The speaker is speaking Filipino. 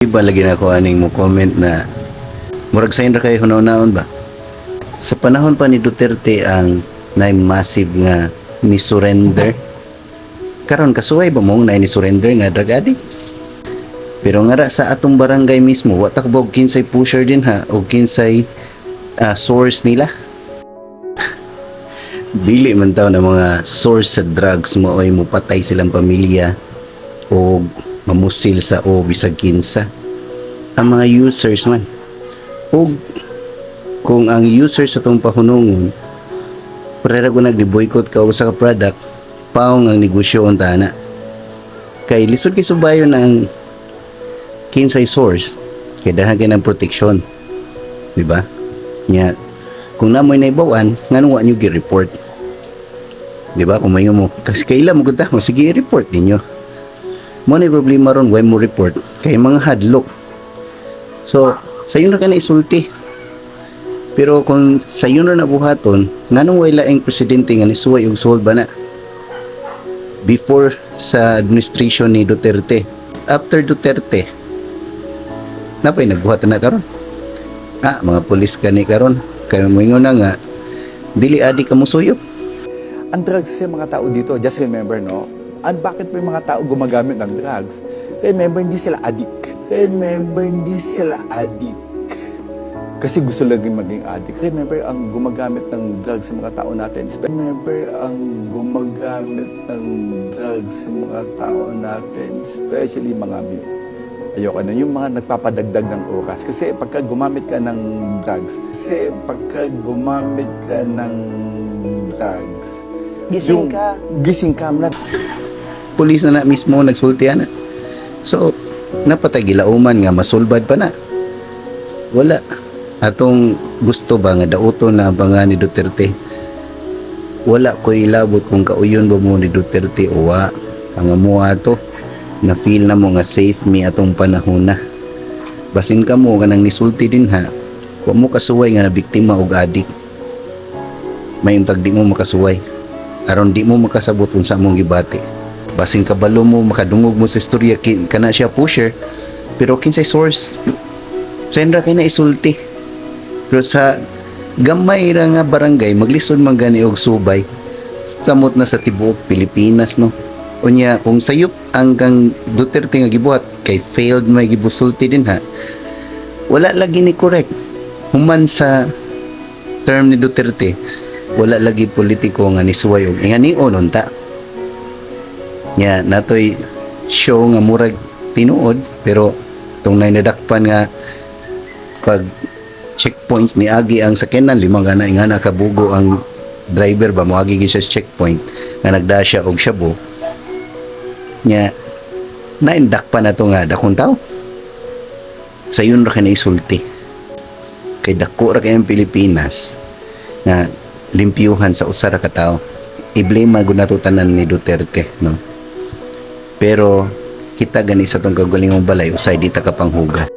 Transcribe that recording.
Iba lagi na ako aning mo comment na murag sayon ra kay hunaw-naon ba. Sa panahon pa ni Duterte ang nay massive nga ni surrender. Karon kasuway ba mong nay ni surrender nga drug addict? Pero nga ra sa atong barangay mismo, wa takbog kinsay pusher din ha o kinsay source nila. Dili man taw na mga source sa drugs mo ay mupatay silang pamilya o mamusil sa o bisag kinsa. Ang mga users man. O kung ang users sa itong pahunungon parera ko nag-boycott ka o sa product, paong ang negosyo on tana. Kay lisod kay subayo ng kinsay source kay dahan kay ng proteksyon. Diba? Nya kung namoy naibawan nganong wa nyo gi-report. Diba? Kung mayo mo kasi kaila mo gud mo sige i-report ninyo. Mo na problema ron why mo report kay mga hadlok. So sayon ra ka na isulti. Pero kung sayon ra nabuhaton nganong wala ang presidente nga nisuway og solve ba na before sa administration ni Duterte. After Duterte napay nagbuhat na karon. Mga pulis kani karon kay moingon na nga dili adi ka musuyop. Ang drugs sa mga tao dito, just remember, no? At bakit may mga tao gumagamit ng drugs? Remember, hindi sila addict. Remember, hindi sila addict. Kasi gusto lang maging addict. Remember, ang gumagamit ng drugs sa mga tao natin. Remember, ang gumagamit ng drugs sa mga tao natin, especially mga ayoko na, yung mga nagpapadagdag ng oras. Kasi pagka gumamit ka ng drugs, gising ka na. Pulis na mismo nagsultihan na. So, napatagilauman nga masulbad pa na. Wala. Atong gusto ba nga dauto na ba nga ni Duterte? Wala ko ilabot kung kauyon ba mo ni Duterte o wa. Ang mo ato na feel na mo nga safe mi atong panahon na. Basin ka mo nga nang nisulti din ha. Wa mo kasuway nga na biktima og adik. May untag di mo makasuway. Aron di mo makasabot kung sa mong gibati. Basin kabalo mo makadungog mo sa istorya kana siya pusher pero kinsay source sendra kay na isulti. Pero sa gamay ra nga barangay maglisod man gani og subay samot na sa tibuok Pilipinas no. Unya kung sayop ang kang Duterte nga gibuhat kay failed may gibusulti din ha. Wala lagi ni correct. Human sa term ni Duterte wala lagi politiko nga nisuway og ingani ononta. Nya natoy show nga murag tinuod pero tong nadakpan nga pag checkpoint ni agi ang sakyanan lima gana ingana kabugo ang driver ba moagi gi sa checkpoint nga nagda siya og shabu. Nya naindakpan na to nga dakong tao. Sayon ra kay isulti. Kay dako ra kay ang Pilipinas nga limpyuhan sa usa ra ka tawo. I-blame gud nato tanan ni Duterte, no? Pero kita gani sa tong kagalingong balay usay di ta kapanghugas.